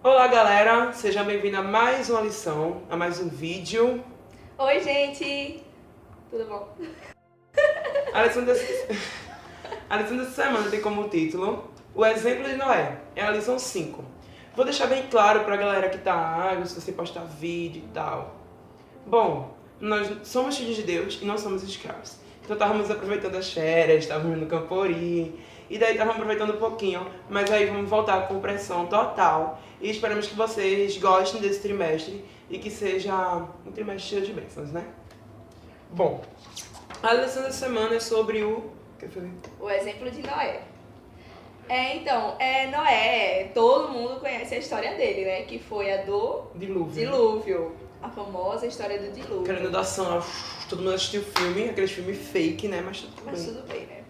Olá galera, seja bem-vindo a mais uma lição, a mais um vídeo. Oi gente, tudo bom? A lição dessa, a lição dessa semana tem como título O Exemplo de Noé, é a lição 5. Vou deixar bem claro pra galera que tá se você postar vídeo e tal. Bom, nós somos filhos de Deus e não somos escravos. Então estávamos aproveitando as férias, estávamos no Campori, e daí estávamos aproveitando um pouquinho, mas aí vamos voltar com pressão total. E esperamos que vocês gostem desse trimestre e que seja um trimestre cheio de bênçãos, né? Bom, a lição da semana é sobre o... O exemplo de Noé. Noé, todo mundo conhece a história dele, né? Que foi a do dilúvio. A famosa história do dilúvio. Querendo dar ação, todo mundo assistiu o filme, aquele filme fake, né? Mas tudo bem, né?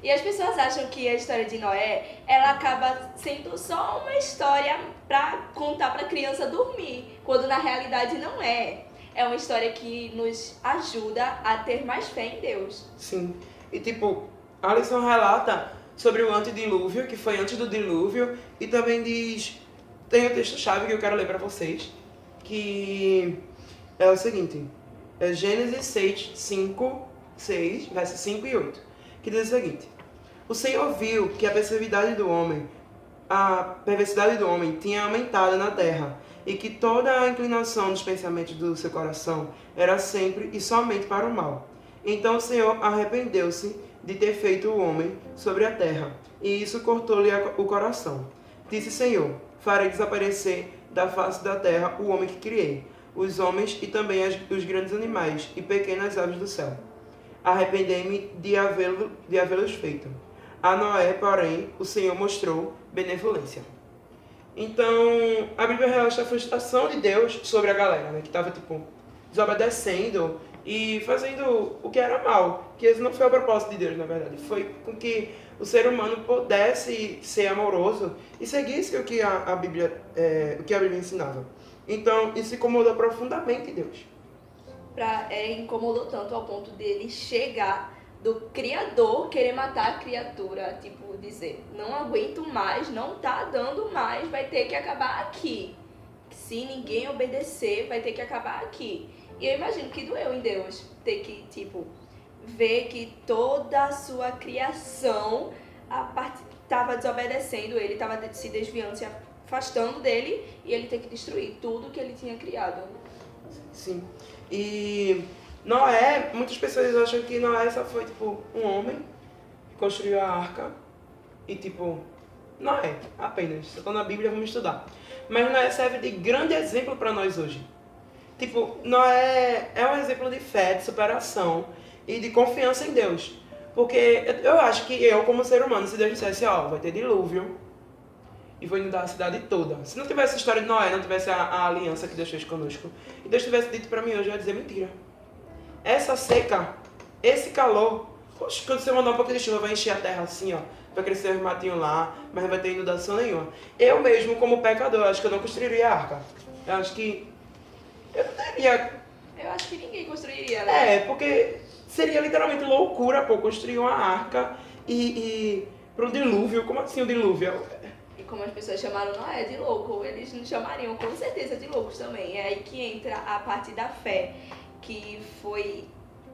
E as pessoas acham que a história de Noé, ela acaba sendo só uma história pra contar pra criança dormir, quando na realidade não é. É uma história que nos ajuda a ter mais fé em Deus. Sim. E tipo, a lição relata sobre o antedilúvio, que foi antes do dilúvio, e também diz... Tem um texto-chave que eu quero ler pra vocês, que é o seguinte, é Gênesis 6, versos 5 e 8, que diz o seguinte: O Senhor viu que a perversidade do homem tinha aumentado na terra, e que toda a inclinação dos pensamentos do seu coração era sempre e somente para o mal. Então o Senhor arrependeu-se de ter feito o homem sobre a terra, e isso cortou-lhe o coração. Disse o Senhor: Farei desaparecer da face da terra o homem que criei, os homens e também os grandes animais e pequenas aves do céu. Arrependei-me de havê-los feito. A Noé, porém, o Senhor mostrou benevolência. Então, a Bíblia relata a frustração de Deus sobre a galera, né, que estava desobedecendo e fazendo o que era mal, que esse não foi o propósito de Deus, na verdade. Foi com que o ser humano pudesse ser amoroso e seguisse o que a Bíblia ensinava. Então, isso incomodou profundamente Deus. Incomodou tanto ao ponto dele chegar do Criador querer matar a criatura, tipo, dizer, não aguento mais, não tá dando mais, vai ter que acabar aqui. Se ninguém obedecer, vai ter que acabar aqui. E eu imagino que doeu em Deus ter que, ver que toda a sua criação estava desobedecendo ele, estava se desviando, se afastando dele, e ele ter que destruir tudo que ele tinha criado. Sim. E Noé, muitas pessoas acham que Noé só foi, um homem que construiu a arca e, Noé, apenas. Só está na Bíblia, vamos estudar. Mas Noé serve de grande exemplo para nós hoje. Noé é um exemplo de fé, de superação e de confiança em Deus. Porque eu acho que eu, como ser humano, se Deus dissesse, vai ter dilúvio e vou inundar a cidade toda. Se não tivesse a história de Noé, não tivesse a aliança que Deus fez conosco, e Deus tivesse dito para mim hoje, eu ia dizer mentira. Essa seca, esse calor, quando você mandar um pouco de chuva, vai encher a terra assim, vai crescer os matinhos lá, mas não vai ter inundação nenhuma. Eu mesmo, como pecador, acho que eu não construiria a arca. Eu acho que eu não teria... Eu acho que ninguém construiria, né? Porque seria literalmente loucura, construir uma arca e para um dilúvio. Como assim o dilúvio? E como as pessoas chamaram Noé de louco, eles nos chamariam com certeza de loucos também. É aí que entra a parte da fé, que foi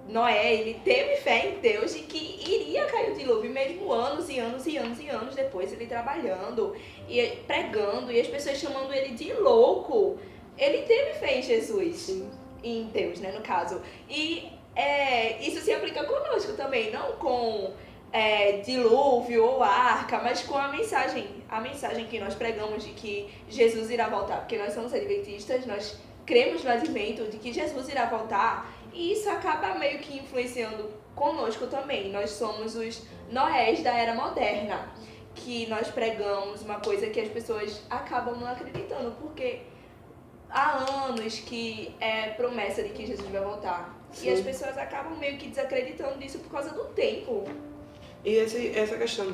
Noé, ele teve fé em Deus de que iria cair o dilúvio, mesmo anos e anos e anos e anos depois, ele trabalhando e pregando, e as pessoas chamando ele de louco. Ele teve fé em Jesus. Sim. Em Deus, né, no caso. E isso se aplica conosco também, não com dilúvio ou arca, mas com a mensagem que nós pregamos de que Jesus irá voltar, porque nós somos adventistas, nós cremos no advento de que Jesus irá voltar, e isso acaba meio que influenciando conosco também. Nós somos os Noés da era moderna, que nós pregamos uma coisa que as pessoas acabam não acreditando, porque há anos que é promessa de que Jesus vai voltar. Sim. E as pessoas acabam meio que desacreditando disso por causa do tempo. E essa questão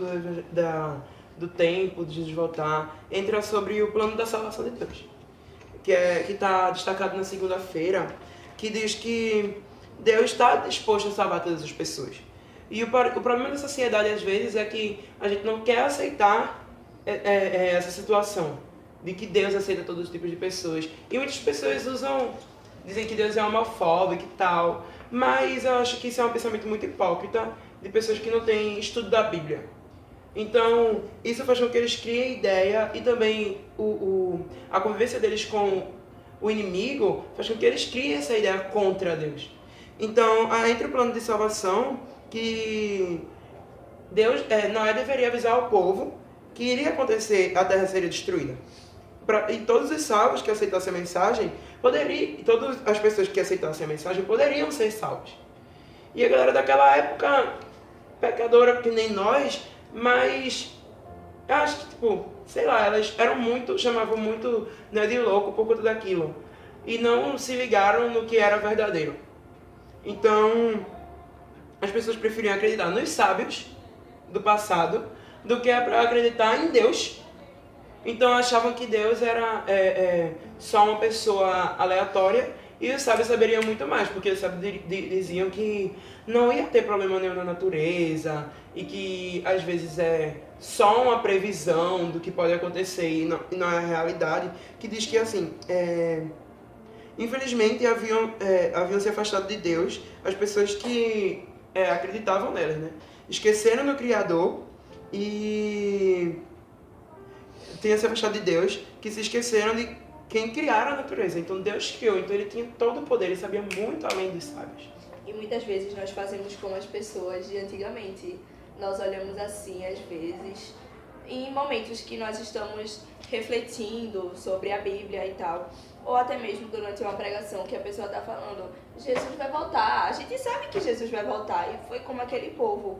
do tempo, de Jesus voltar, entra sobre o plano da salvação de Deus. Que está destacado na segunda-feira, que diz que Deus está disposto a salvar todas as pessoas. E o problema da sociedade, às vezes, é que a gente não quer aceitar essa situação. de que Deus aceita todos os tipos de pessoas. E muitas pessoas dizem que Deus é homofóbico e tal, mas eu acho que isso é um pensamento muito hipócrita de pessoas que não têm estudo da Bíblia. Então, isso faz com que eles criem a ideia e também a convivência deles com o inimigo faz com que eles criem essa ideia contra Deus. Então, entra o plano de salvação que Noé deveria avisar o povo que iria acontecer, a terra seria destruída. E todos os salvos que aceitassem a mensagem, e todas as pessoas que aceitassem a mensagem poderiam ser salvos. E a galera daquela época, pecadora que nem nós, mas eu acho que, sei lá, elas chamavam muito, né, de louco por conta daquilo. E não se ligaram no que era verdadeiro. Então, as pessoas preferiam acreditar nos sábios do passado do que acreditar em Deus. Então, achavam que Deus era só uma pessoa aleatória e os sábios saberiam muito mais, porque os sábios diziam que não ia ter problema nenhum na natureza e que às vezes é só uma previsão do que pode acontecer e não é a realidade, que diz que assim, infelizmente haviam se afastado de Deus as pessoas que acreditavam nelas, né? Esqueceram do Criador e tinham se afastado de Deus, que se esqueceram de quem criara a natureza. Então Deus criou, então ele tinha todo o poder, ele sabia muito além dos sábios. E muitas vezes nós fazemos como as pessoas de antigamente. Nós olhamos assim, às vezes, em momentos que nós estamos refletindo sobre a Bíblia e tal, ou até mesmo durante uma pregação que a pessoa está falando, Jesus vai voltar. A gente sabe que Jesus vai voltar. E foi como aquele povo,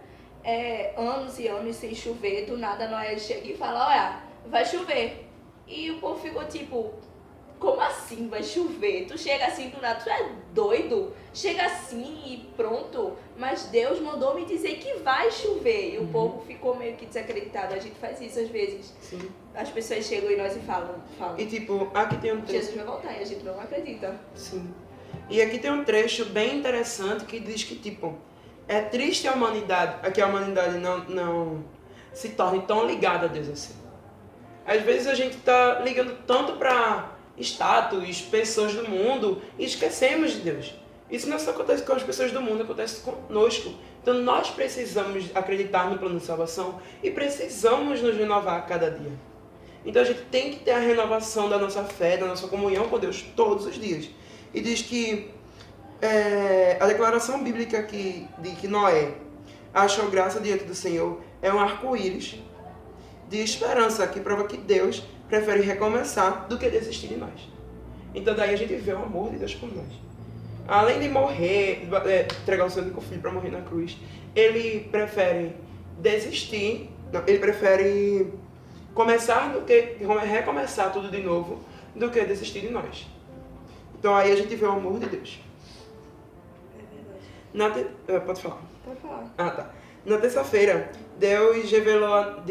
anos e anos sem chover, do nada Noé chega e fala, olha, vai chover. E o povo ficou tipo, como assim vai chover? Tu chega assim do nada, tu é doido? Chega assim e pronto. Mas Deus mandou me dizer que vai chover. E o povo ficou meio que desacreditado. A gente faz isso às vezes. Sim. As pessoas chegam em nós e falam. E aqui tem um trecho. Jesus vai voltar e a gente não acredita. Sim. E aqui tem um trecho bem interessante que diz que, é triste a humanidade não se torne tão ligada a Deus assim. Às vezes a gente tá ligando tanto para status, pessoas do mundo e esquecemos de Deus. Isso não só acontece com as pessoas do mundo, acontece conosco. Então nós precisamos acreditar no plano de salvação e precisamos nos renovar a cada dia. Então a gente tem que ter a renovação da nossa fé, da nossa comunhão com Deus todos os dias. E diz que a declaração bíblica de que Noé achou graça diante do Senhor é um arco-íris de esperança que prova que Deus prefere recomeçar do que desistir de nós. Então daí a gente vê o amor de Deus por nós. Além de morrer, entregar o seu único filho para morrer na cruz, ele prefere desistir, ele prefere recomeçar tudo de novo do que desistir de nós. Então aí a gente vê o amor de Deus. É verdade. Pode falar? Pode falar. Ah, tá. Na terça-feira, Deus revelou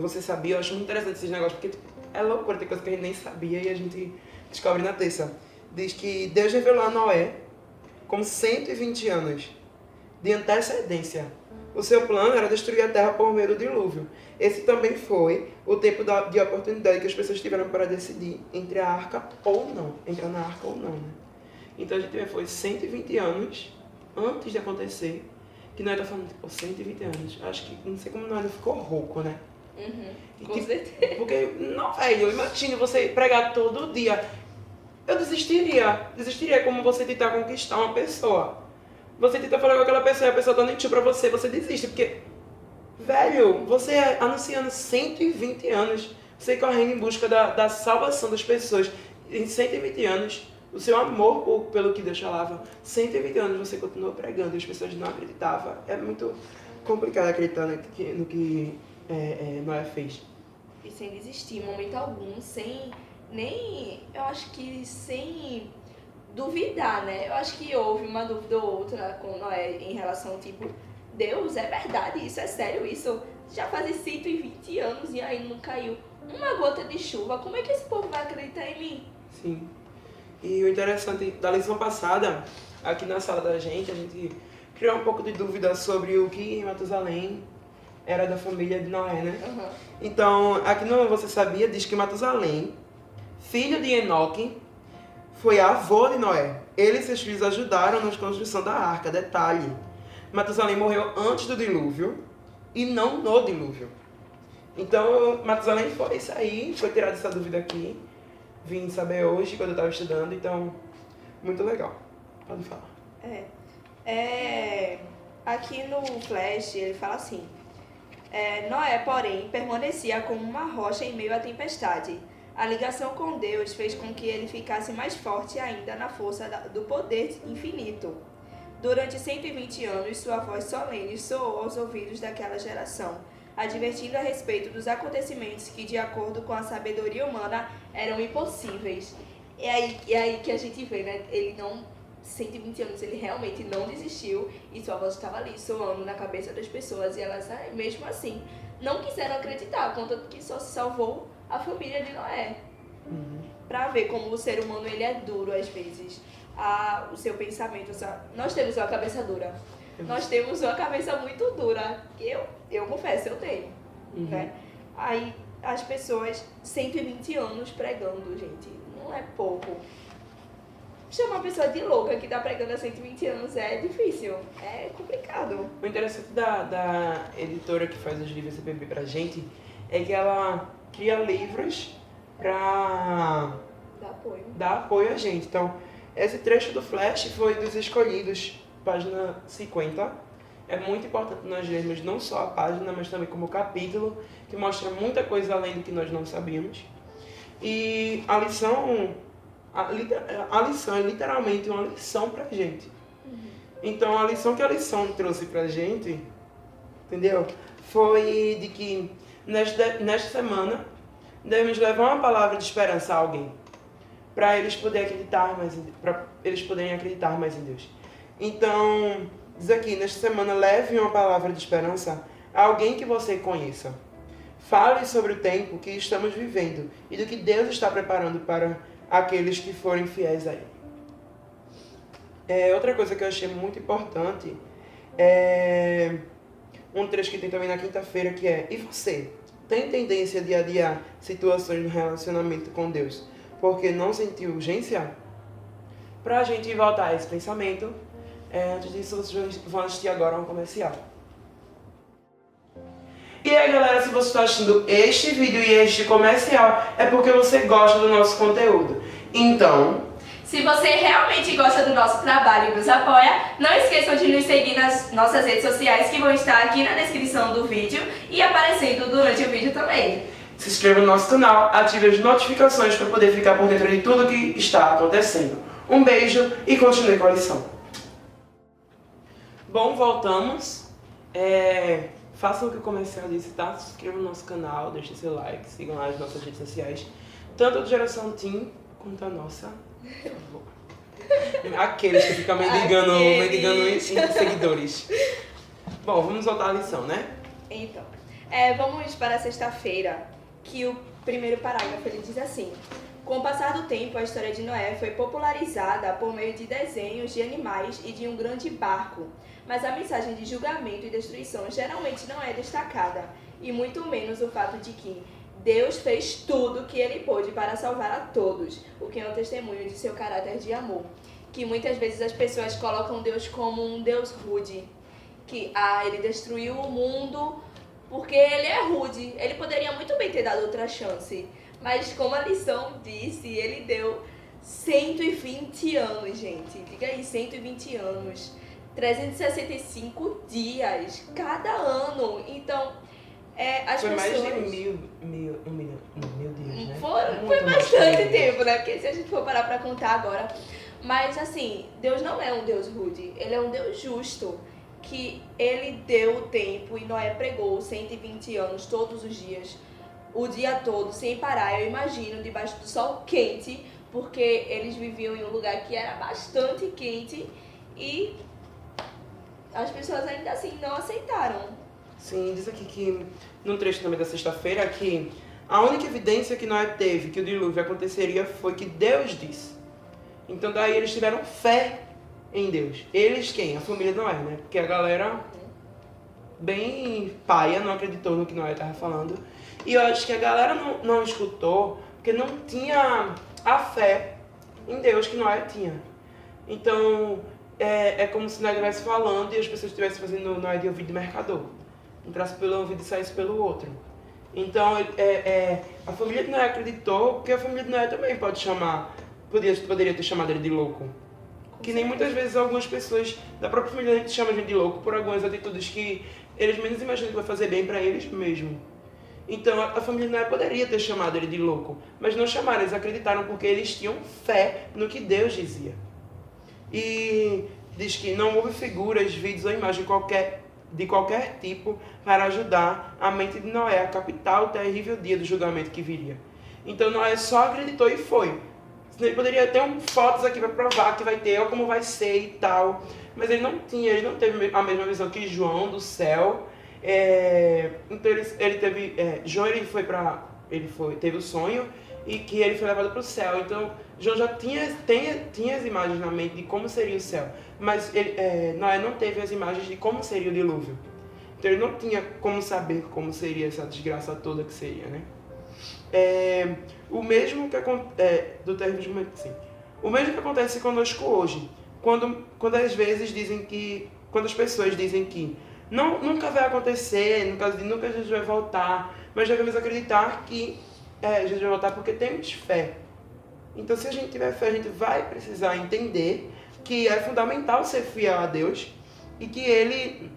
Você Sabia? Eu acho muito interessante esses negócios, porque é loucura, tem coisa que a gente nem sabia e a gente descobre na terça. Diz que Deus revelou a Noé com 120 anos de antecedência. O seu plano era destruir a terra por meio do dilúvio. Esse também foi o tempo de oportunidade que as pessoas tiveram para decidir entre a arca ou não. Entrar na arca ou não, né? Então a gente foi 120 anos antes de acontecer, que nós tá falando, 120 anos. Acho que, não sei como nós ficou rouco, né? Com certeza. Porque, não, velho, imagine você pregar todo dia. Eu desistiria como você tentar conquistar uma pessoa. Você tenta falar com aquela pessoa e a pessoa tá nem tio pra você desiste, porque, velho, você anunciando 120 anos, você correndo em busca da salvação das pessoas, em 120 anos, o seu amor pelo que Deus falava, 120 anos você continuou pregando e as pessoas não acreditavam. É muito complicado acreditar no que Noé fez. E sem desistir em momento algum, sem duvidar, né? Eu acho que houve uma dúvida ou outra com Noé em relação, tipo, Deus, é verdade isso, é sério isso? Já faz 120 anos e aí não caiu uma gota de chuva, como é que esse povo vai acreditar em mim? Sim. E o interessante, da lição passada, aqui na sala da gente, a gente criou um pouco de dúvida sobre o que Matusalém era da família de Noé, né? Uhum. Então, aqui no Você Sabia diz que Matusalém, filho de Enoque, foi avô de Noé. Ele e seus filhos ajudaram na construção da arca. Detalhe, Matusalém morreu antes do dilúvio e não no dilúvio. Então, Matusalém foi isso aí, foi tirada essa dúvida aqui. Vim saber hoje, quando eu estava estudando, então, muito legal. Pode falar. Aqui no Flash, ele fala assim: Noé, porém, permanecia como uma rocha em meio à tempestade. A ligação com Deus fez com que ele ficasse mais forte ainda na força do poder infinito. Durante 120 anos, sua voz solene soou aos ouvidos daquela geração, advertindo a respeito dos acontecimentos que, de acordo com a sabedoria humana, eram impossíveis. É aí que a gente vê, né? Ele não... 120 anos, ele realmente não desistiu e sua voz estava ali soando na cabeça das pessoas e elas, mesmo assim, não quiseram acreditar, contanto que só se salvou a família de Noé. Pra ver como o ser humano ele é duro às vezes. O seu pensamento, nós temos uma cabeça dura. Nós temos uma cabeça muito dura. Eu confesso, eu tenho. Né? Aí as pessoas, 120 anos pregando, gente, não é pouco. Chamar uma pessoa de louca que tá pregando há 120 anos é difícil, é complicado. O interessante da editora que faz os livros CPB pra gente é que ela cria livros pra dar apoio a gente. Então, esse trecho do Flash foi dos escolhidos, página 50. É muito importante nós lermos não só a página, mas também como capítulo, que mostra muita coisa além do que nós não sabíamos. E a lição é literalmente uma lição pra gente. Então, a lição que a lição trouxe pra gente, entendeu? Foi de que nesta semana devemos levar uma palavra de esperança a alguém, para eles poderem acreditar mais em Deus. Então, diz aqui, nesta semana, leve uma palavra de esperança a alguém que você conheça. Fale sobre o tempo que estamos vivendo e do que Deus está preparando para aqueles que forem fiéis a Ele. Outra coisa que eu achei muito importante é um trecho que tem também na quinta-feira, que é: e você? Tem tendência de adiar situações no relacionamento com Deus porque não sentiu urgência? Para a gente voltar a esse pensamento, antes disso, vocês vão assistir agora um comercial. E aí, galera, se você está assistindo este vídeo e este comercial, é porque você gosta do nosso conteúdo. Então, se você realmente gosta do nosso trabalho e nos apoia, não esqueçam de nos seguir nas nossas redes sociais, que vão estar aqui na descrição do vídeo e aparecendo durante o vídeo também. Se inscreva no nosso canal, ative as notificações para poder ficar por dentro de tudo que está acontecendo. Um beijo e continue com a lição. Bom, voltamos. Façam o que o comercial disse, tá? Se inscrevam no nosso canal, deixem seu like, sigam lá as nossas redes sociais, tanto a do Geração Team quanto a nossa. Aqueles que ficam mendigando em seguidores. Bom, vamos voltar à lição, né? Então, vamos para a sexta-feira, que o primeiro parágrafo ele diz assim: com o passar do tempo, a história de Noé foi popularizada por meio de desenhos de animais e de um grande barco, mas a mensagem de julgamento e destruição geralmente não é destacada, e muito menos o fato de que Deus fez tudo o que ele pôde para salvar a todos, o que é um testemunho de seu caráter de amor. Que muitas vezes as pessoas colocam Deus como um Deus rude, que ele destruiu o mundo porque ele é rude. Ele poderia muito bem ter dado outra chance, mas como a lição disse, ele deu 120 anos, gente. Diga aí, 120 anos. 365 dias cada ano. Então, as foi pessoas... mais de mil dias, né? Foi bastante tempo, né? Porque se a gente for parar pra contar agora... Mas, assim, Deus não é um Deus rude. Ele é um Deus justo. Que ele deu o tempo e Noé pregou 120 anos todos os dias. O dia todo, sem parar. Eu imagino, debaixo do sol quente. Porque eles viviam em um lugar que era bastante quente. E as pessoas ainda assim não aceitaram. Sim, diz aqui que, num trecho também da sexta-feira, que a única evidência que Noé teve que o dilúvio aconteceria foi que Deus disse. Então daí eles tiveram fé em Deus. Eles quem? A família de Noé, né? Porque a galera bem paia, não acreditou no que Noé estava falando. E eu acho que a galera não escutou porque não tinha a fé em Deus que Noé tinha. Então, é como se Noé estivesse falando e as pessoas estivessem fazendo Noé de ouvido de mercador. Entrasse pelo ouvido e saísse pelo outro. Então, a família de Noé acreditou, porque a família de Noé também poderia ter chamado ele de louco. Que nem muitas vezes algumas pessoas da própria família a gente chama a gente de louco por algumas atitudes que eles menos imaginam que vai fazer bem para eles mesmo. Então a família de Noé poderia ter chamado ele de louco, mas não chamaram, eles acreditaram porque eles tinham fé no que Deus dizia. E diz que não houve figuras, vídeos ou imagem de qualquer tipo para ajudar a mente de Noé a captar o terrível dia do julgamento que viria. Então Noé só acreditou e foi. Ele poderia ter fotos aqui para provar que vai ter, ou como vai ser e tal. Mas ele não teve a mesma visão que João do céu. Então ele teve. João teve o sonho e que ele foi levado para o céu. Então João já tinha as imagens na mente de como seria o céu. Mas Noé não teve as imagens de como seria o dilúvio. Então ele não tinha como saber como seria essa desgraça toda que seria, né? O mesmo que acontece conosco hoje, quando às vezes quando as pessoas dizem que nunca vai acontecer, no caso de nunca Jesus vai voltar, mas devemos acreditar que Jesus vai voltar porque temos fé. Então, se a gente tiver fé, a gente vai precisar entender que é fundamental ser fiel a Deus e que Ele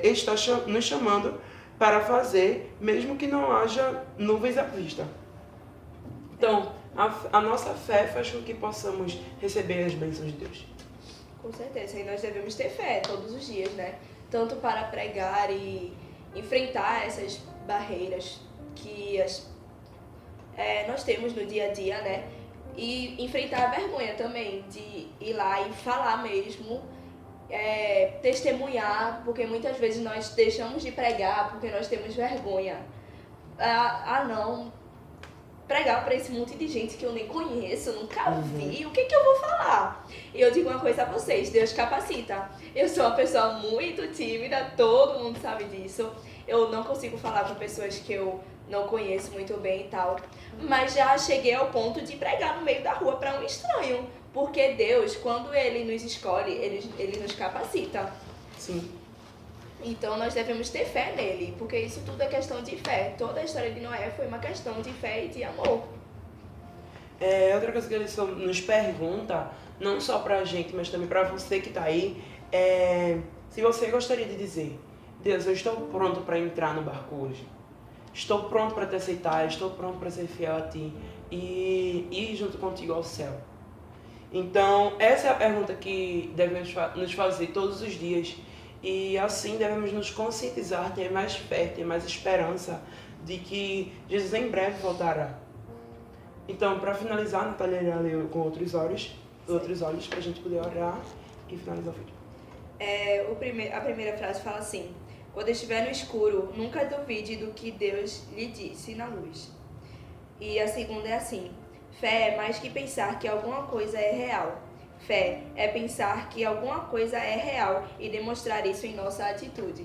está nos chamando para fazer, mesmo que não haja nuvens à vista. Então, a nossa fé faz com que possamos receber as bênçãos de Deus. Com certeza, e nós devemos ter fé todos os dias, né? Tanto para pregar e enfrentar essas barreiras que nós temos no dia a dia, né? E enfrentar a vergonha também, de ir lá e falar mesmo, testemunhar, porque muitas vezes nós deixamos de pregar porque nós temos vergonha. Não, pregar para esse monte de gente que eu nem conheço, nunca vi, o que eu vou falar? E eu digo uma coisa a vocês, Deus capacita. Eu sou uma pessoa muito tímida, todo mundo sabe disso. Eu não consigo falar com pessoas que eu não conheço muito bem e tal. Mas já cheguei ao ponto de pregar no meio da rua para um estranho. Porque Deus, quando Ele nos escolhe, Ele nos capacita. Sim. Então nós devemos ter fé nele, porque isso tudo é questão de fé. Toda a história de Noé foi uma questão de fé e de amor. Outra coisa que ele nos pergunta, não só pra gente, mas também pra você que tá aí, se você gostaria de dizer: Deus, eu estou pronto para entrar no barco hoje. Estou pronto para te aceitar, estou pronto para ser fiel a ti e ir junto contigo ao céu. Então, essa é a pergunta que devemos nos fazer todos os dias. E assim devemos nos conscientizar, ter mais fé, ter mais esperança de que Jesus em breve voltará. Então, para finalizar, Natália irá ler com outros olhos para a gente poder orar e finalizar o vídeo. A primeira frase fala assim: quando estiver no escuro, nunca duvide do que Deus lhe disse na luz. E a segunda é assim: fé é mais que pensar que alguma coisa é real. Fé é pensar que alguma coisa é real e demonstrar isso em nossa atitude.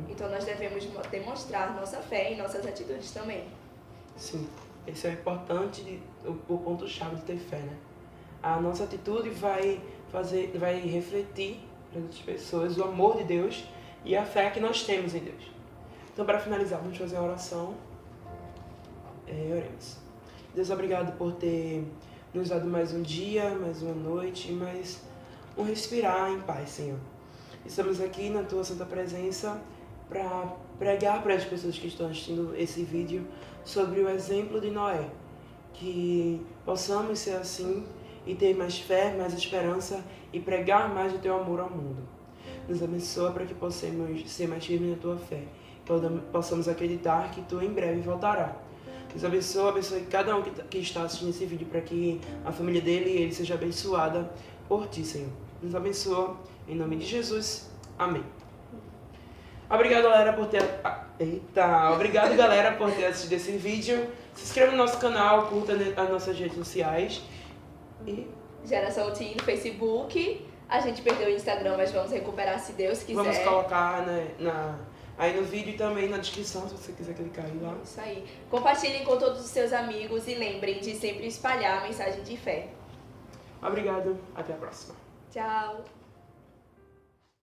Então nós devemos demonstrar nossa fé em nossas atitudes também. Sim, esse é o importante, o ponto-chave de ter fé, né? A nossa atitude vai refletir para outras pessoas o amor de Deus e a fé que nós temos em Deus. Então, para finalizar, vamos fazer a oração. Oremos. Deus, obrigado por ter nos dado mais um dia, mais uma noite, mais um respirar em paz, Senhor. Estamos aqui na Tua Santa Presença para pregar para as pessoas que estão assistindo esse vídeo sobre o exemplo de Noé. Que possamos ser assim e ter mais fé, mais esperança e pregar mais o Teu amor ao mundo. Nos abençoa para que possamos ser mais firmes na Tua fé. Possamos acreditar que Tu em breve voltará. Nos abençoe cada um que está assistindo esse vídeo para que a família dele e ele seja abençoada por Ti, Senhor. Nos abençoa, em nome de Jesus. Amém. Obrigado, galera, por ter... Obrigado, galera, por ter assistido esse vídeo. Se inscreva no nosso canal, curta as nossas redes sociais. E... Geração Teen no Facebook. A gente perdeu o Instagram, mas vamos recuperar se Deus quiser. Vamos colocar aí no vídeo e também na descrição, se você quiser clicar aí lá. Isso aí. Compartilhem com todos os seus amigos e lembrem de sempre espalhar a mensagem de fé. Obrigado, até a próxima. Tchau!